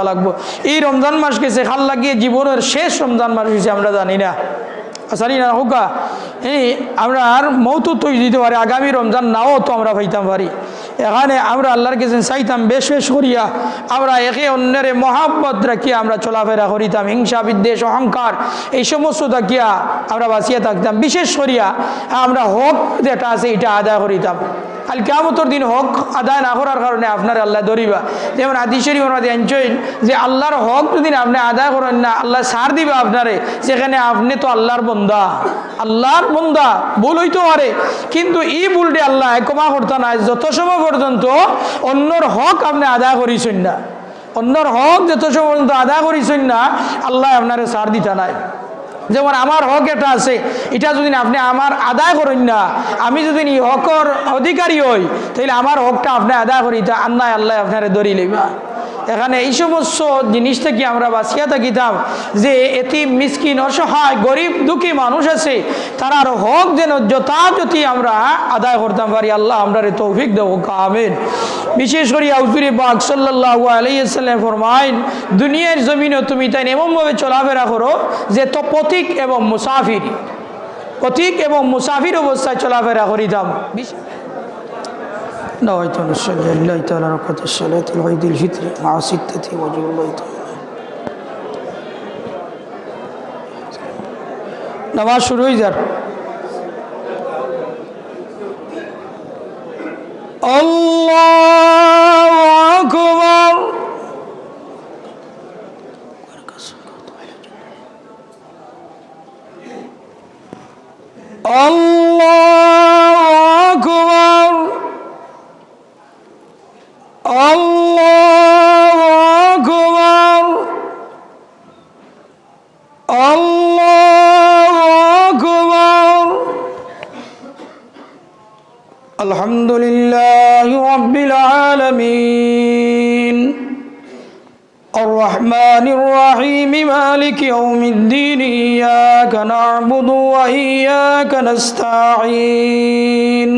লাগবো। এই রমজান মাস গেছে খাল লাগিয়ে জীবনের শেষ রমজান মাস গেছে আমরা জানি না হোকা এই আমরা আর মৌতু তৈরি দিতে পারি, আগামী রমজান নাও তো আমরা পাইতাম পারি। এখানে আমরা আল্লাহর কাছে চাইতাম বেশ বেশ করিয়া আমরা একে অন্যের মহাব্বত রাখিয়া আমরা চলাফেরা করিতাম, হিংসা বিদ্বেষ অহংকার এই সমস্ত থাকিয়া আমরা বাঁচিয়া থাকতাম। বিশেষ করিয়া আমরা হক যেটা আছে এটা আদায় করিতাম। কাল কিয়ামতের দিন হক আদায় না করার কারণে আপনার আল্লাহ ধরিবা। যেমন হাদিস শরীফের মধ্যে আনছেন যে আল্লাহর হক যদি আপনি আদায় করেন না আল্লাহ ছাড় দিবে আপনারে, সেখানে আপনি তো আল্লাহর বন্দা, আল্লাহর বন্দা ভুল হইতে পারে কিন্তু এই ভুলটি আল্লাহ ক্ষমা করতে নাই যত সময় পর্যন্ত অন্যর হক আপনি আদায় করিছেন না, অন্যর হক যত সময় পর্যন্ত আদায় করিছেন না আল্লাহ আপনারে ছাড় দিতে নাই। যেমন আমার হক এটা আছে, এটা যদি আপনি আমার আদায় করেন না, আমি যদি এই হকর অধিকারী হই তাহলে আমার হকটা আপনি আদায় করি তা আন্নায় আল্লাহ আপনারে ধরি লইবা। এখানে এই সমস্ত জিনিস থেকে আমরা বাঁচিয়া থাকিতাম যে এতিম মিসকিন অসহায় গরিব দুঃখী মানুষ আছে তার হক যেন যথাযথি আমরা আদায় করতাম পারি। আল্লাহ আমরা তৌফিক দেব, আমিন। বিশেষ করে হুজুরে পাক সাল্লাল্লাহু আলাইহি ওয়াসাল্লাম ফরমায়েন দুনিয়ার জমিনে তুমি তাই এমনভাবে চলাফেরা করো যে তো পথিক এবং মুসাফির অবস্থায় চলাফেরা করিতাম। نويت أن أصلي لله تعالى ركعة الصلاة العيد الفطر مع 6 وجه الله تعالى। نماز শুরু হয়ে যার। আল্লাহু আকবার। الحمد لله رب العالمين الرحمن الرحيم مالك يوم الدين إياك نعبد وإياك نستعين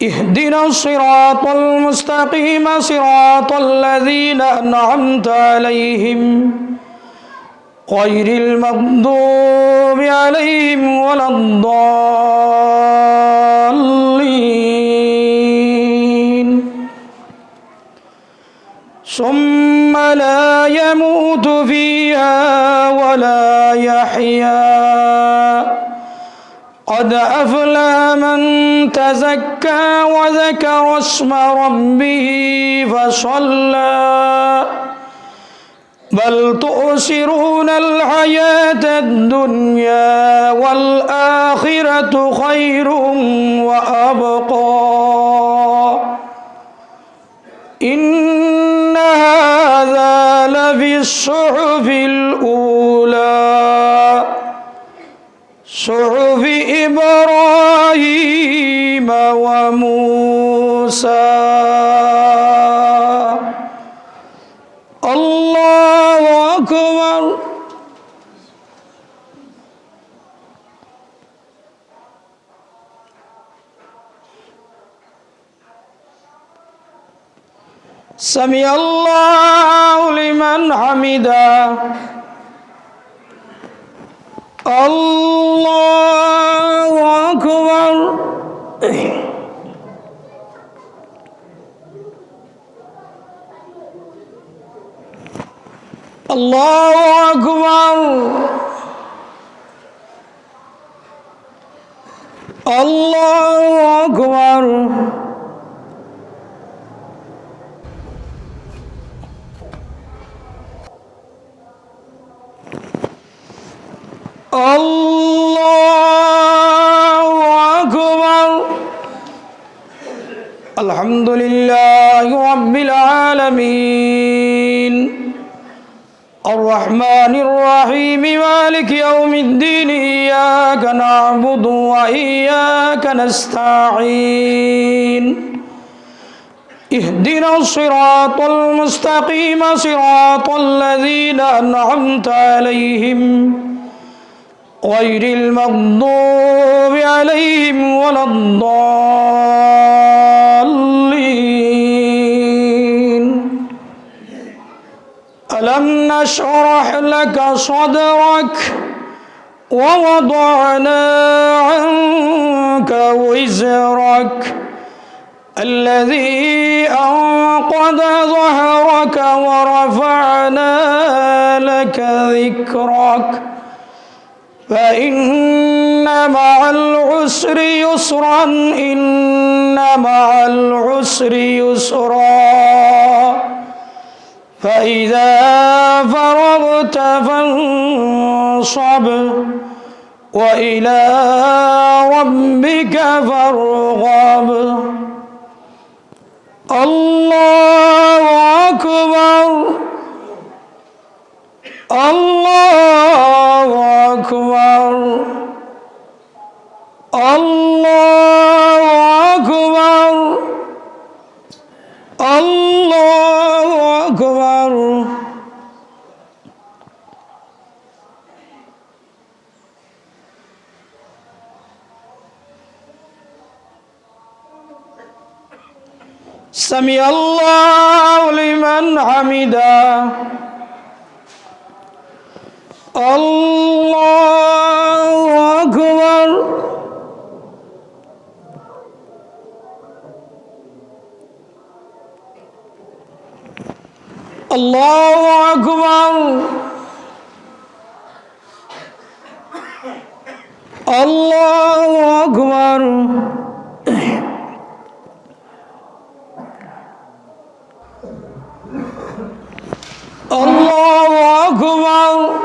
اهدنا الصراط المستقيم صراط الذين أنعمت عليهم غير المغضوب عليهم ولا الضالين ثم لا يموت فيها ولا يحيا قد أفلح من تزكى وذكر اسم ربه فصلى بل تؤثرون الحياة الدنيا والآخرة خير وأبقى إن هذا لفي الصحف الأولى صحف إبراهيم وموسى الله أكبر سمع الله لمن حمده الله أكبر الله أكبر الله أكبر الله أكبر الحمد لله رب العالمين الرحمن الرحيم مالك يوم الدين إياك نعبد وإياك نستعين اهدنا الصراط المستقيم صراط الذين أنعمت عليهم غير المغضوب عليهم ولا الضالين ألم نشرح لك صدرك ووضعنا عنك وزرك الذي أنقض ظهرك ورفعنا لك ذكرك فإن مع العسر يسرا إن مع العسر يسرا فإذا فرغت فانصب وإلى ربك فارغب الله أكبر الله أكبر الله أكبر الله أكبر سمع الله لمن حمده الله أكبر الله أكبر الله أكبر الله أكبر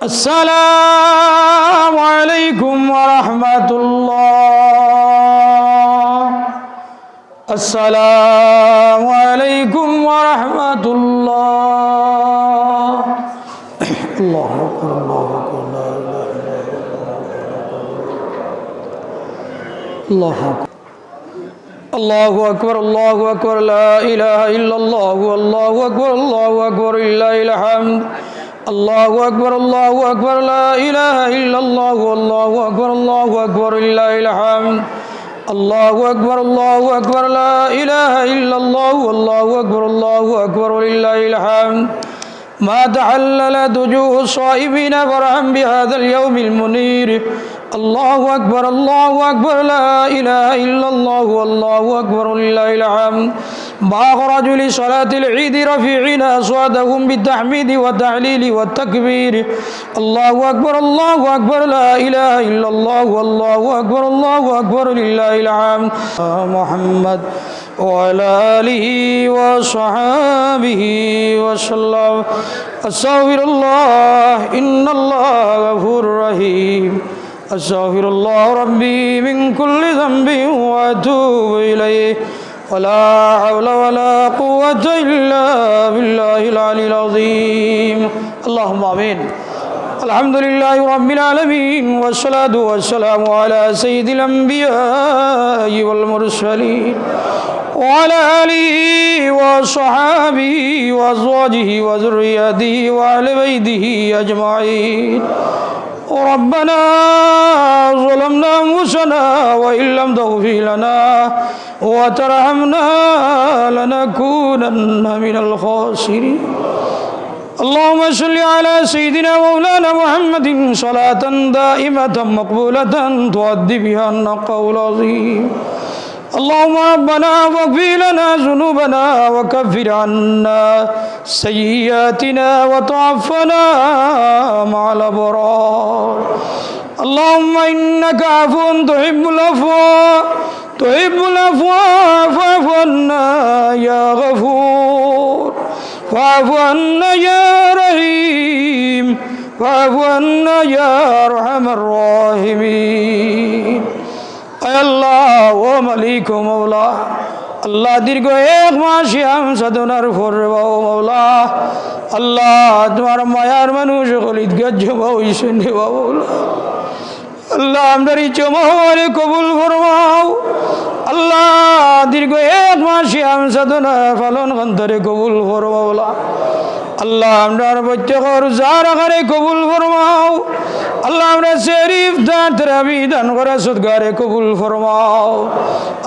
السلام عليكم ورحمة الله السلام عليكم ورحمة الله الله أكبر الله أكبر الله أكبر الله أكبر لا إله إلا الله الله أكبر الله أكبر لله الحمد الله أكبر الله أكبر لا إله إلا الله الله أكبر الله أكبر لله الحمد الله أكبر الله أكبر لا إله إلا الله الله أكبر الله أكبر لله الحمد ما تحللت وجوه الصائمين فرحا بهذا اليوم المنير الله أكبر الله أكبر لا إله إلا الله والله أكبر لله الحمد ما خرجوا لصلاة العيد رفيعين أصواتهم بالتحميد والتعليل والتكبير الله أكبر الله أكبر لا إله إلا الله والله أكبر الله أكبر لله الحمد محمد وعلى آله وصحابه وسلم أستغفر الله إن الله غفور رحيم أستغفر الله ربي من كل ذنب وأتوب إليه ولا حول ولا قوة إلا بالله العلي العظيم اللهم آمين الحمد لله رب العالمين والصلاة والسلام على سيد الأنبياء والمرسلين وعلى آله وصحابه وأزواجه وذرياته وأهل بيته أجمعين ربنا ظلمنا أنفسنا وإن لم تغفر لنا وترحمنا لنكونن من الخاسرين اللهم صل على سيدنا مولانا محمد صلاة دائمة مقبولة تؤدي بها النقاء العظيم اللهم ربنا واغفر لنا ذنوبنا وكفر عنا سيئاتنا وتوفنا مع الأبرار اللهم إنك عفو تحب العفو فاعف عنا يا غفور فاعف عنا يا رحيم فاعف عنا يا أرحم الراحمين اے اللہ و ملیک و مولا আল্লাহ দীর্ঘ 1 মাস সিয়াম সাধনার পর মাওলা আল্লাহ তোমার মায়ার মানুষ গলিত গজ্জবা হইছেন মাওলা আল্লাহ আমরার ইচ্ছা মহলে কবুল ফরমাও আল্লাহ দীর্ঘ 1 মাস সিয়াম সাধনা পালন অন্তরে কবুল ফরমাও আল্লাহ আমরার প্রত্যেকের রোজার আকারে কবুল ফরমাও আল্লাহ আমরা শরীফ দান তারাবি দান করা সদগারে কবুল ফরমাও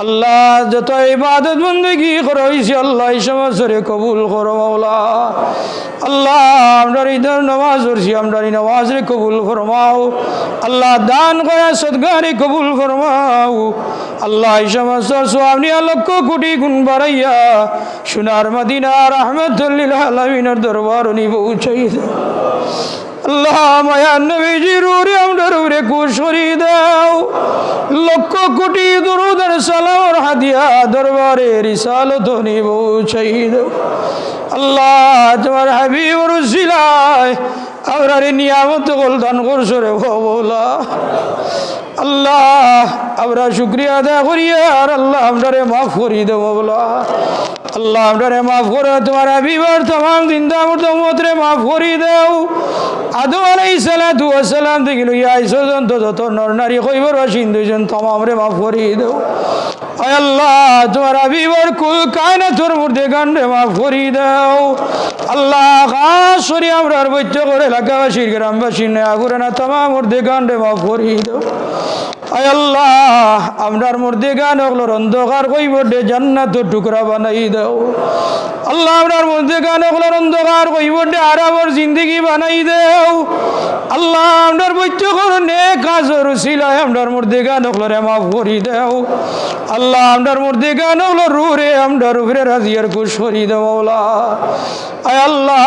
আল্লাহ যত ইবাদত বندگی করাইছি আল্লাহ এই সমস্তরে কবুল করো মাওলা আল্লাহ আমরা ঈদের নামাজ পড়ছি আমরা এই নামাজে কবুল ফরমাও আল্লাহ দান করা সদগারে কবুল ফরমাও আল্লাহ এই সমস্ত সওয়াব লক্ষ কোটি গুণ বাড়াইয়া সোনার মদিনা রাহমাতুল লিল আলামিনের দরবার নিয়ে পৌঁছাই আল্লাহ মায়ার নবীজির উপরে আমাদের উপরে খুশ করিয়ে দাও লক্ষ কোটি দরুদ আর সালাম আর হাদিয়া দরবারে রিসালত নিয়ে পৌঁছাই দাও আল্লাহ তোমার হাবিবর উসিলায় আমরা নিয়ামত কল দান করছো রে মাওলা আল্লাহ আমরা শুকরিয়া আদায় করি আর আল্লাহ আমরারে মাফ করি দেব মাওলা আল্লাহ আমরারে মাফ করে তোমার হাবিবর तमाम জিন্দা মুর্দমতরে মাফ করি দাও আদম আলাইহিস সালাতু ওয়াস সালাম থেকে লইয়া আইসজন যত নর নারী কইবর বাসিন্দজন तमाम রে মাফ করি দাও আয় আল্লাহ তোমার হাবিবর কুল কায়নাতের মধ্যে গান্ডে মাফ করি দাও আল্লাহ খাস করে আমরার বৈচ্য করে এলাকাবাসীর গ্রামবাসী নেয়া করে না तमाम মধ্যে গান্ডে মাফ করি দাও আয় আল্লাহ আমরার মধ্যে গান ওগুলোর অন্ধকার কইবডে জান্নাতের টুকরা বানাই দাও আল্লাহ আমরার মধ্যে গান ওগুলোর অন্ধকার কইবডে আরামর জিন্দগি বানাই দাও আল্লাহ আমরার বৈচ্য করে নেক কাজের উসিলায় আমরার মধ্যে গান ওগুলোরে মাফ করি দাও আল্লাহ আমরার মধ্যে গান ওগুলো রুরে আমরার উপরে রাজিয়ার খুশ করি দাও মাওলা আয় আল্লাহ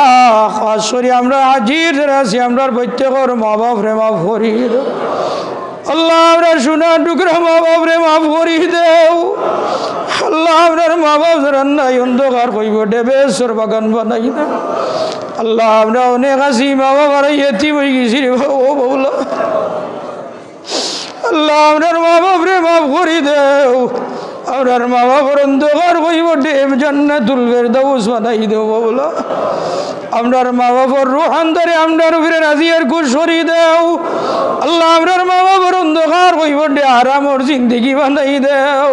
খাস করে আমরা হাজির আছি আমরার বৈচ্য করে মা বাপ রে মাফ করি দাও আল্লাহ আমরা সোনার টুকরা মা বাপ রে মাফ করি দেও আল্লাহ আপনার মা বাপ রান্নাই অন্ধকার কইব ডেবেশ্বর বাগান বানাই দেও আল্লাহ আমরা অনেক আছি মা বাবার এতি হয়ে গেছি রে ও বৌলা আল্লাহ আপনার মা বাপ রে মাফ করি দেও আপনার মা বাবার অন্ধকার কইব ডেব জান্নাতুল ফেরদাউস বানাই দেও বৌলা আমরার মা বাবার রুহান্তরে আমরার উপরে রাজিয়ার খুশ করি দেও আল্লাহ আমরার মা বাবার অন্ধকার কইবডে আরামর জিন্দগি বানাই দেও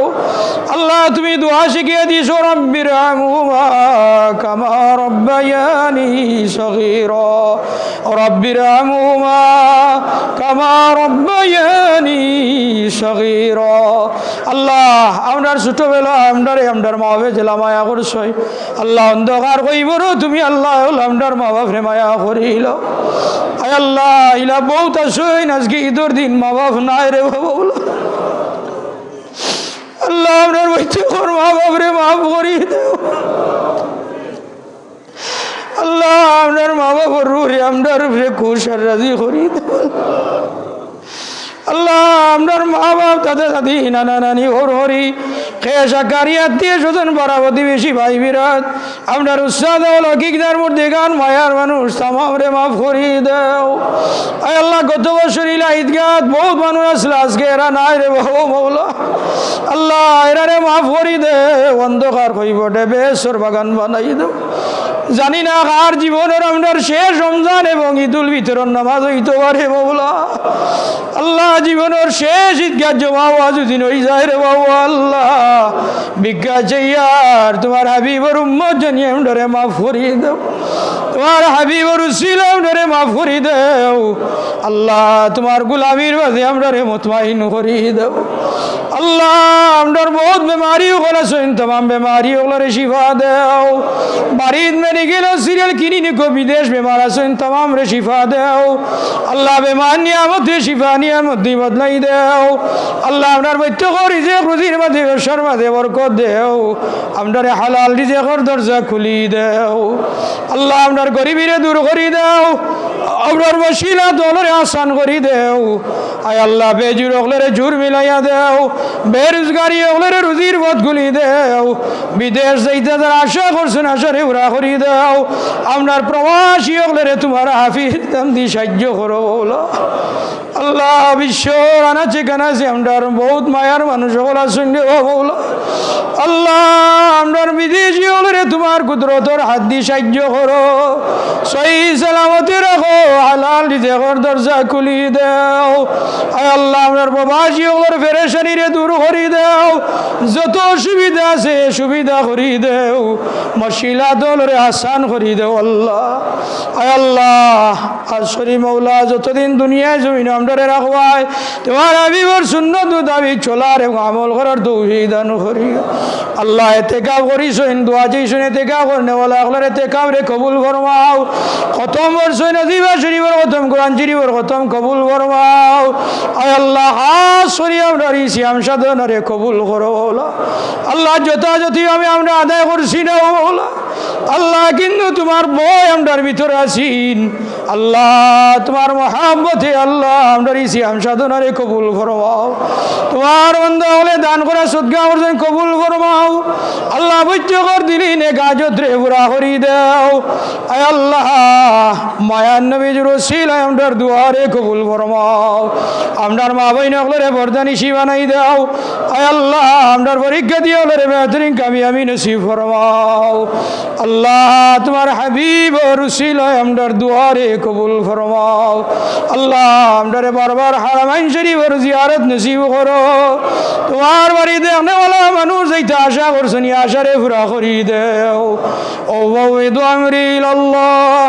আল্লাহ তুমি দোয়া শিখিয়ে দিছো রব্বির রহমহুমা কামা রব্বায়ানি সগীরা রব্বির রহমহুমা কামা রব্বায়ানি সগীরা আল্লাহ আমরার ছোটবেলা আমরার মা বাবা জেলা মায়া করছই আল্লাহ অন্ধকার কইবরো তুমি আল্লাহ আমরার মা বাপ রে মায়া করিল আয় আল্লাহ ইলা বহুত আসইন আজকে ঈদের দিন মা বাপ নাই রে বাবুলা আল্লাহ আমরার বইতে কর মা বাপ রে মাফ করি দেও আল্লাহ আমরার মা বাবার রুহে আমরার উপরে খুশ আর রাজি করি দেও আল্লাহ আমরার মা বাপ দাদা দাদি নানা নানি হরি খেসা কারি আত্মীয় স্বজন পাড়া প্রতিবেশী ভাই বিরাট আমরার উৎসাদ লৌকিকদার মধ্যে গান মায়ার মানুষ তামাম রে মাফ করি দেও আয় আল্লাহ গত বছর ইলা ঈদগাহ বহুত মানুষ আসলে আজকে এরা নাই রে বাবু মৌলা আল্লাহ এরা রে মাফ করি দে অন্ধকার হইব ডেবেশ্বর বাগান বানাই দেও জানি না আর জীবনের আমরার শেষ রমজান এবং ঈদুল ফিতরের নামাজ হইতে পারে মৌলা আল্লাহ জীবনের শেষ ঈদগাহ জমা হওয়া যদি হই যায় রে বাবু আল্লাহ ভিক্ষা চাইয়ার তোমার হাবিবর উম্মত জানিয়ে আমরারে মাফ করি দেও তোমার হাবিবর উসিলা আমরারে মাফ করি দেও আল্লাহ তোমার গুলামির বাদে আমরারে মুতমাইন করি দেও আল্লাহ আমরার বহুত বেমারি ওগুলো আছেন तमाम বেমারি ওগুলোরে শিফা দেও বাড়ির মেডিকেল সিরিয়াল কিনি নিকো বিদেশ বেমার আছেন तमाम রে শিফা দেও আল্লাহ বেমার নিয়ামতে শিফা নিয়ামত দি বদলাই দেও আল্লাহ আমরার বৈত্য করি যে রুজির মাঝে ব্যবসার মাঝে বরকত দেও আমরারে হালাল রিজিকের দরজা খুলি দেও আল্লাহ আমরার গরিবিরে দূর করি দেও আমরার বসিলা দলরে আসান করি দেও আয় আল্লাহ বেজুর অগলেরে জুর মিলাইয়া দেও বেরোজগারি অগলেরে রুজির পথ গুলি দেও বিদেশ যাইতে যারা আশা করছেন আশারে উড়া করি দেও আপনার প্রবাসী অগলেরে তোমার হাফিজ দি সাহায্য করো বলো আল্লাহ বিশ্ব আনাচে কানাচে আমরার বহুত মায়ার মানুষ সকল আসুন বলো আল্লাহ আমরার বিদেশি হলে তোমার কুদরতর হাত দিয়ে সাহায্য করো সহি সালামতে রাখো হালাল রিজেকের দরজা খুলি দেও আয় আল্লাহ আমরার প্রবাসী হলের পেরেশানিরে দূর করি দেও যত সুবিধা আছে সুবিধা করি দেও মশিলা দলরে আসান করি দেও আল্লাহ আয় আল্লাহ আসরি মৌলা যতদিন দুনিয়ায় জমিন আমরারে রাখবাই তোমার আবিবর সুন্নত দাবি চলার এবং আমল করার তৌফিক দান করি আল্লাহ এতেকাব করিছেন দোয়া চাইছেন এতেকাব করনেওয়ালা আকলার এতেকাব রে কবুল ফরমাও খতম করছেন আজিবা শরীফের খতম কোরআন শরীফের খতম কবুল ফরমাও আয় আল্লাহ খাস করি আমরা সিয়াম সাধনারে কবুল করো আল্লাহ যথাযথি আমরা আদায় করছি না বলা আল্লাহ কিন্তু তোমার বই আমরার ভিতরে আছেন আল্লাহ তোমার মহাব্বতে আল্লাহ আমরা সিয়াম সাধনারে কবুল ফরমাও তোমার বন্ধ হলে দান করা সদকা করছেন কবুল ফরমাও আল্লাহ বৈজ্ঞকর দিলি নে গাজত্রে পুরা করি দেও আয় আল্লাহ মায়ান নবীর রসিলায় আমরার দুয়ারে কবুল ফরমাও আমরার মা বই নকলরে বরদানিশি বানাই দেও আয় আল্লাহ আমরার পরীক্ষা দিয়ে হলে বেহতরিন কামিয়াবি নসিব ফরমাও আল্লাহ তোমার হাবিব রসিলায় আমরার দুয়ারে কবুল ফরমাও আল্লাহ আমরারে বারবার হারামাইন শরীফের জিয়ারত নসিব করো তোমার বাড়িতে অনেকওয়ালা মানুষ যাইতে আশা করছেন আশারে পুরা করি দেও ও ওয়াইদু আমরি ইলাল্লাহ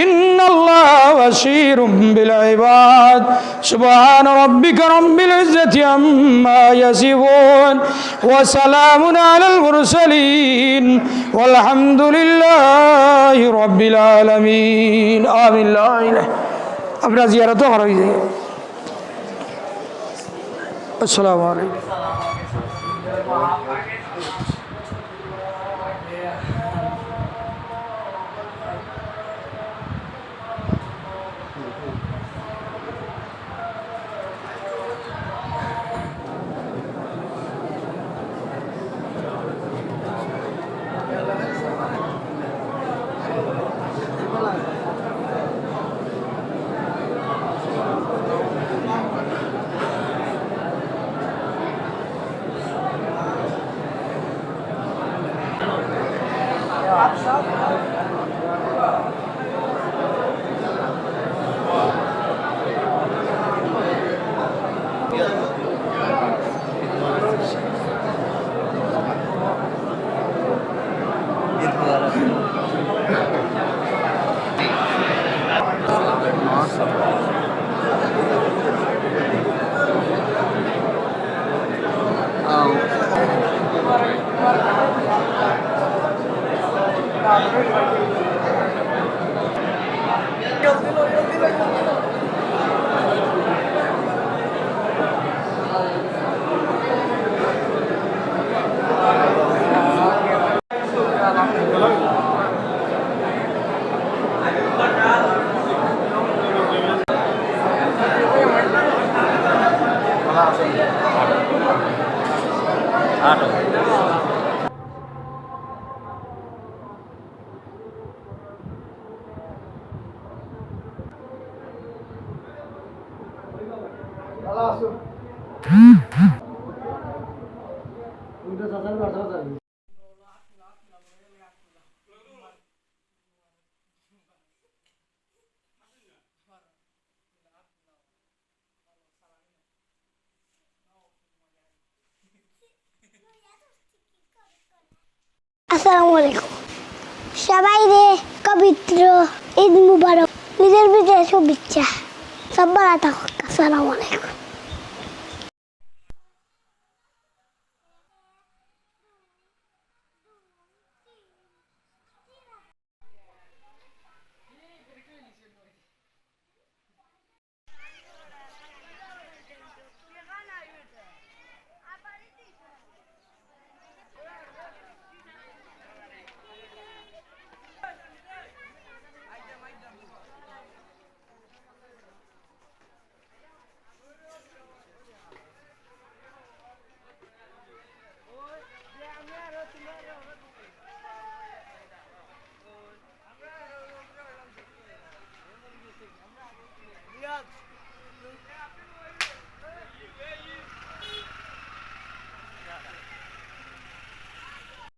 ইন্নাল্লাহ বাশীরুম বিল ইবাদ সুবহান রাব্বিকা রাব্বিল ইজ্জাতি আম্মা ইয়াসিফুন ওয়া সালামুন আলাল মুরসালিন ওয়ালহামদুলিল্লাহি রাব্বিল আলামিন আমিন লা ইলাহা আমরা জিয়ারত করাই যাই আসসালামু আলাইকুম আসসালামু আলাইকুম সবাই রে পবিত্র ঈদ মুবারক নিজের বিজয় শুভেচ্ছা সব ভালো থাকুক আসসালামু আলাইকুম